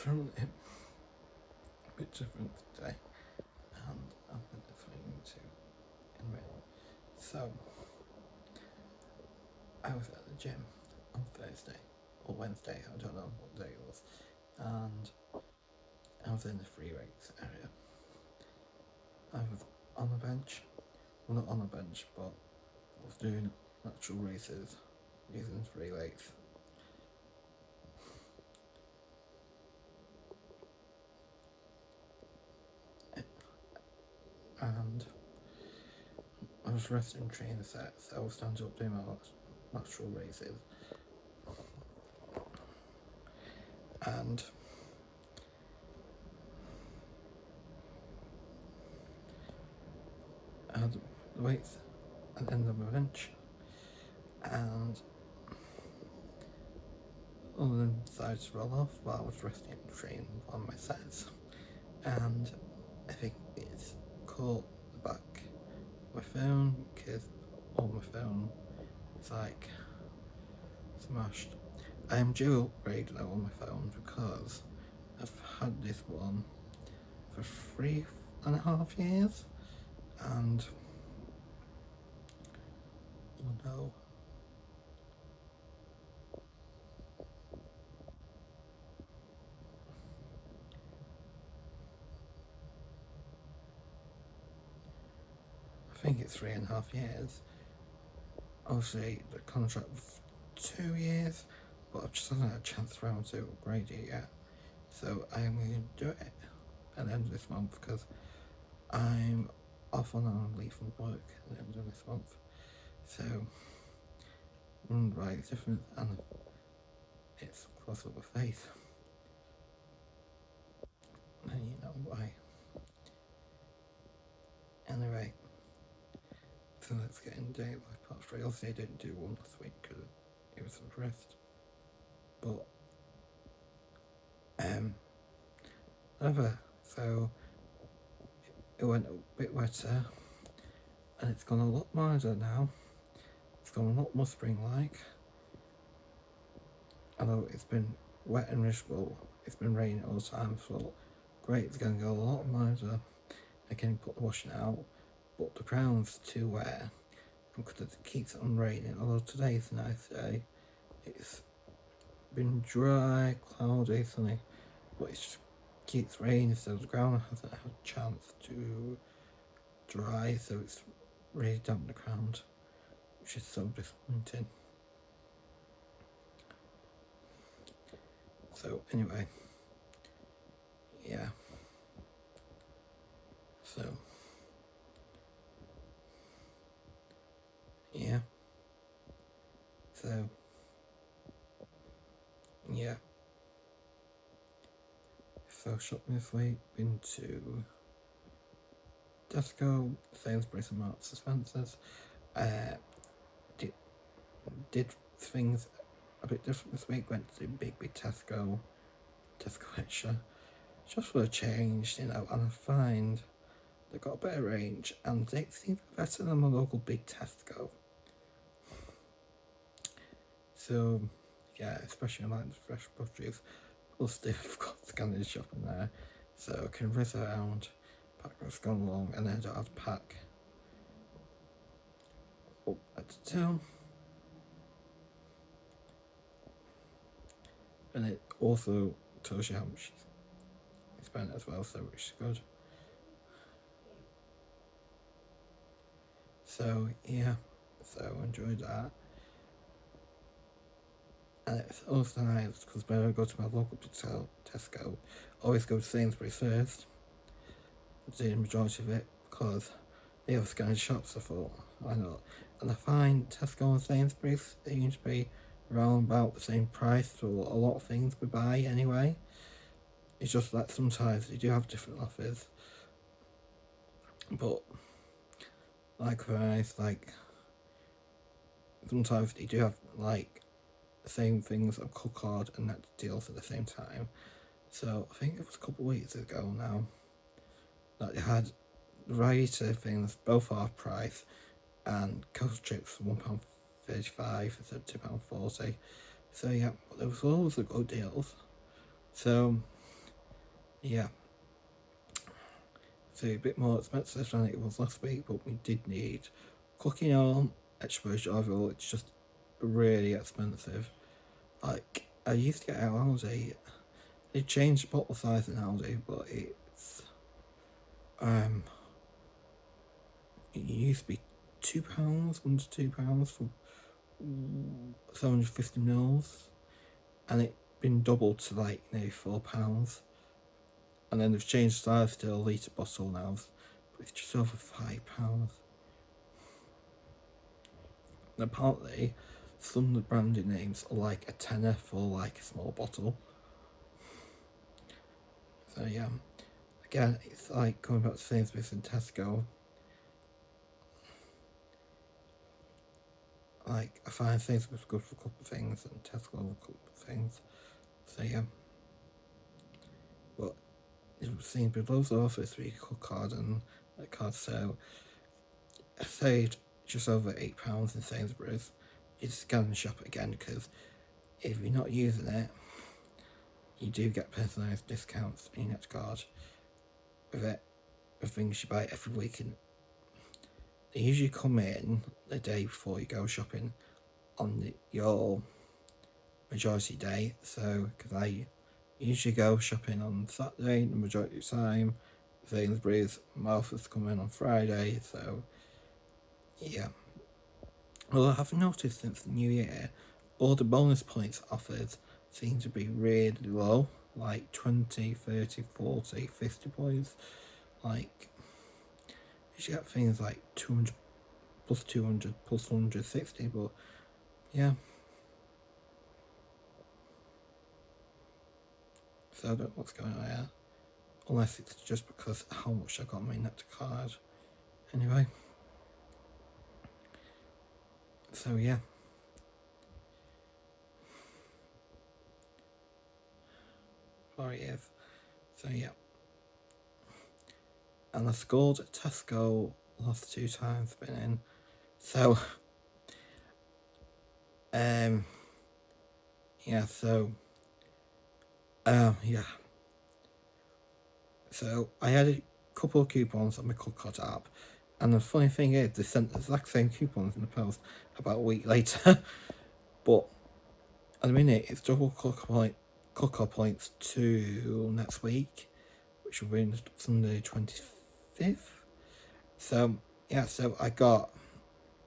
currently a bit different today, and I've been explaining to anyway. So, I was at the gym on Thursday or Wednesday, I don't know what day it was, and I was in the free weights area. I was on a bench, well, not on a bench, but I was doing natural races using free weights. And I was resting between the sets, so I was standing up doing my natural races. And I had the weights at the end of my bench, and all of them decided to roll off while I was resting between one of my sets, and I think it's caught the back of my phone, because all my phone is like smashed. I am due upgrade though on my phone because I've had this one for 3.5 years, and oh no. I think it's 3.5 years. Obviously, the contract was 2 years, but I've just haven't had a chance around to upgrade it yet. So I'm going to do it at the end of this month because I'm off on annual leave from work at the end of this month. So, right, it's different, and it's across up my face. And you know why. Anyway, so let's get into day by part 3. Obviously, I didn't do one last week because it was a rest. But, whatever. So, it went a bit wetter, and it's gone a lot milder now. It's gone a lot more spring-like. Although it's been wet and miserable, it's been raining all the time, so great, it's going to go a lot milder. I can put the washing out, but the ground's too wet, and because it keeps on raining, although today's a nice day, it's been dry, cloudy, sunny, but it just keeps raining, so the ground hasn't had a chance to dry, so it's really damp the ground, which is so disappointing. So anyway, yeah. So yeah. So yeah. So shopping this week, been to Tesco, Sainsbury's and Marks and Spencer's. Did things a bit different this week, went to big Tesco extra, just for a change, and I find they've got a better range and they seem better than my local big Tesco. So yeah, especially I like the fresh produce, plus they've got scanning shop in there, so I can whiz around, pack what's gone along, and then I don't have to pack up at the till. And it also tells you how much you spent as well, so which is good. So yeah, so enjoyed that. And it's also nice because when I go to my local Tesco, I always go to Sainsbury's first, do the majority of it, because they have scanned shops. I thought, why not? And I find Tesco and Sainsbury's, they usually be around about the same price for a lot of things we buy anyway. It's just that sometimes they do have different offers, but likewise, like sometimes they do have like the same things on Cookard and that deals at the same time. So I think it was a couple of weeks ago now that they had the variety of things, both half price, and Coast chips for £1.35 instead of £2.40. So yeah, there was loads of good deals. So yeah, so a bit more expensive than it was last week, but we did need cooking oil, extra virgin olive oil. It's just really expensive. Like, I used to get out Aldi. They changed the bottle size in Aldi, but um it used to be £2, £1 to £2 for 750 mils, and it been doubled to like nearly £4. And then they've changed size to a litre bottle now, but it's just over £5. And apparently, some of the branded names are like a tenner for like a small bottle. So yeah, again, it's like going back to Sainsbury's and Tesco. Like, I find Sainsbury's good for a couple of things and Tesco for a couple of things. So yeah, but you've seen loads of offers for your cook card and that card. So I saved just over £8 in Sainsbury's. You just go and shop it again, because if you're not using it, you do get personalised discounts in your next card with it, with things you buy every week. And they usually come in the day before you go shopping on your majority day. So, because I usually go shopping on Saturday the majority of the time, Sainsbury's, Martha's come in on Friday. So yeah, well, I have noticed since the new year, all the bonus points offered seem to be really low, like 20, 30, 40, 50 points. Like, you should get things like 200 plus 200 plus 160, but yeah. So I don't know what's going on here, unless it's just because how much I got on my net card. Anyway, so yeah. So yeah. And I scored at Tesco last 2 times I've been in. So yeah, so yeah. So I had a couple of coupons on my cook card app, and the funny thing is they sent the exact same coupons in the post about a week later. But at the minute it's double cook card points to next week, which will be Sunday 25th. So yeah, so I got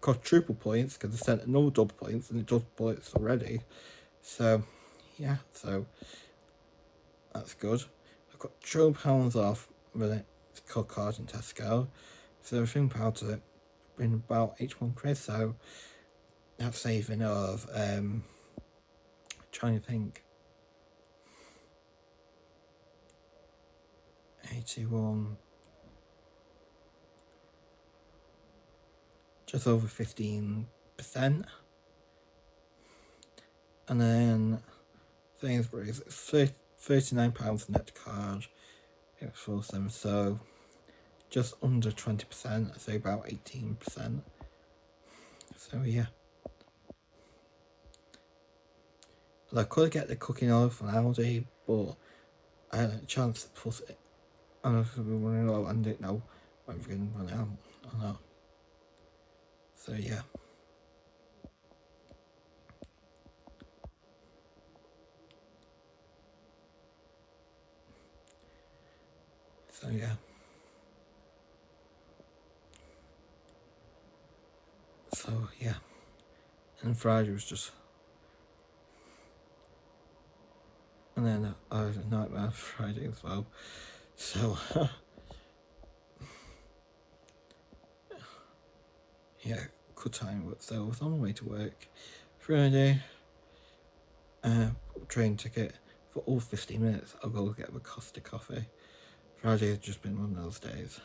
quadruple points because they sent another double points, and it double points already. So yeah, so that's good. I've got £2 off with it, cook card in Tesco. So everything part of it been about £81. So that's saving of trying to think, 81, just over 15%. And then Sainsbury's, £39 net card, it was them, so just under 20%, so about 18%. So yeah. I could get the cooking oil from Aldi, but I had a chance to put it, and I was running low and didn't know when we were going to run out. I know. So yeah. So yeah. So yeah. And Friday was just, and then I had a nightmare Friday as well. So yeah, good time. So I was on my way to work Friday. Train ticket for all 15 minutes. I'll go get a Costa coffee. Friday has just been one of those days.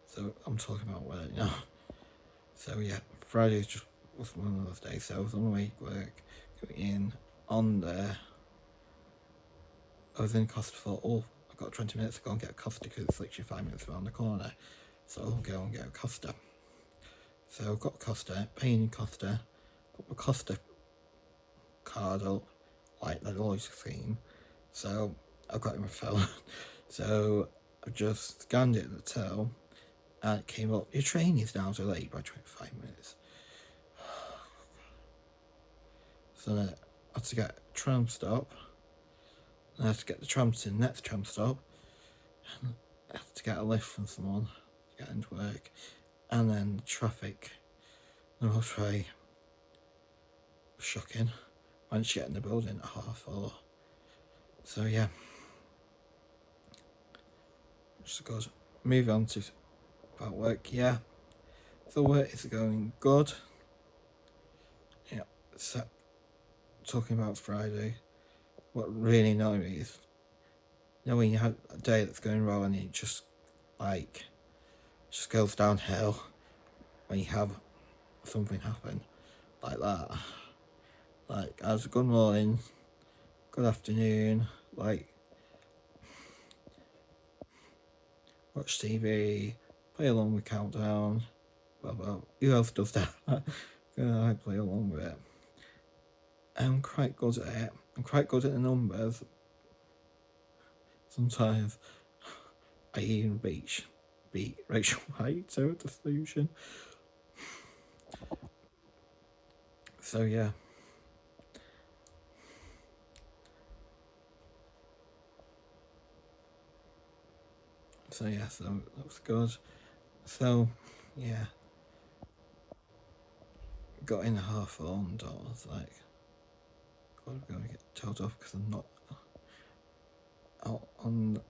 So I'm talking about work now. So yeah, Friday just was one of those days. So I was on my way to work, going in on there. I was in Costa for I got 20 minutes to go and get a Costa because it's literally 5 minutes around the corner. So I'll go and get a Costa. So I've got Costa, paying in Costa, got my Costa card up, like the Lloyd's scheme. So I've got it on my phone. So I just scanned it at the till, and it came up, your train is now delayed by 25 minutes. So then I had to get a tram stop, and I had to get the tram to the next tram stop, and I had to get a lift from someone to get into work, and then the traffic, the motorway was shocking. I managed to get in the building at 4:30. So yeah, just good. Moving on to about work, yeah. The work is going good. Yeah, so talking about Friday, what really annoyed me is, you know, when you have a day that's going well and it just just goes downhill when you have something happen like that. Like, I was a good morning, good afternoon, like, watch TV, play along with Countdown, blah blah. Who else does that? I play along with it. I'm quite good at it. I'm quite good at the numbers. Sometimes I even beat Rachel White to a delusion. So yeah. So that was good. So yeah, got in 4:30 and I was like, God, I'm gonna get told off because I'm not out on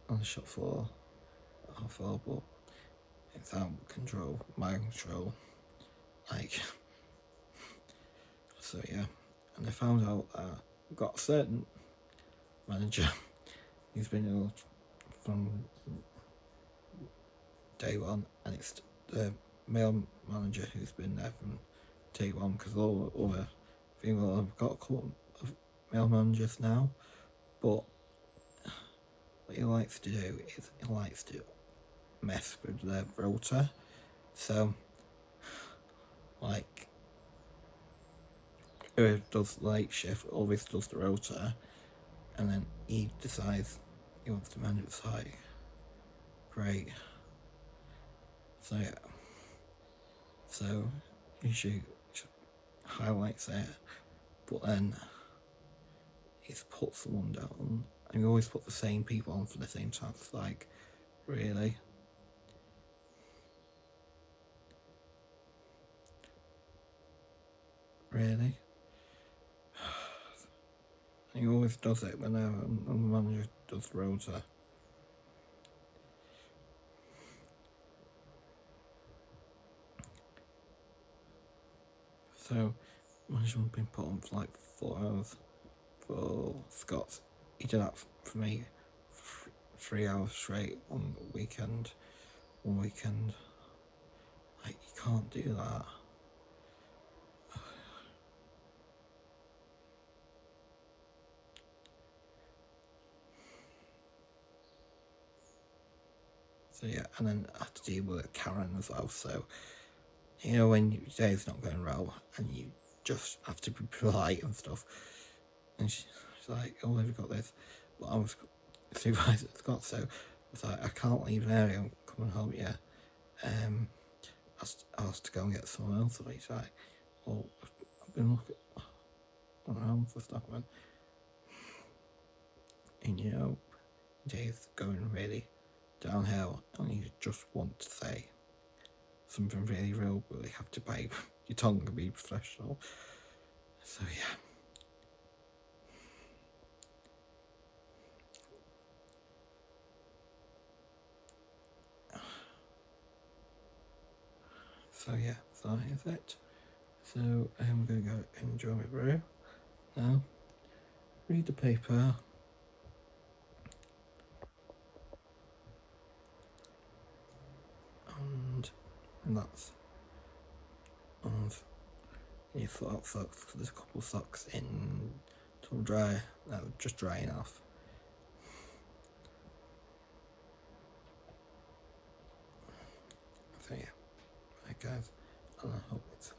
the shop floor at 4:30, but it's out of control, my control. Like, so yeah, and I found out I've got a certain manager who's been ill from day one, and it's the male manager who's been there from day one, because all the other female, I've got a couple of male managers now, but what he likes to do is he likes to mess with their rota. So, like, whoever does the late shift always does the rota, and then he decides he wants to manage the site. Great. So yeah. So usually highlights it, but then he's put someone down, and you always put the same people on for the same task. Like, really? Really? He always does it whenever a manager does the rota. So, management been put on for like 4 hours for Scott. He did that for me 3 hours straight on the weekend. One weekend. Like, you can't do that. So yeah, and then I have to deal with Karen as well. So, you know, when your day's not going well and you just have to be polite and stuff. And she's like, oh, have you got this? But I was supervisor at Scott, so I was like, I can't leave an area, I'm coming home, yeah. I asked to go and get someone else, and he's like, well, I've been looking around for stuff, man. And you know, day's going really downhill, and you just want to say something really real, but you have to bite your tongue and be professional. So yeah. So yeah, so that is it. So I'm gonna go enjoy my brew now, read the paper, and that's and you thought out socks, because there's a couple of socks in some dry that were just drying off. So yeah, right guys, and I hope it's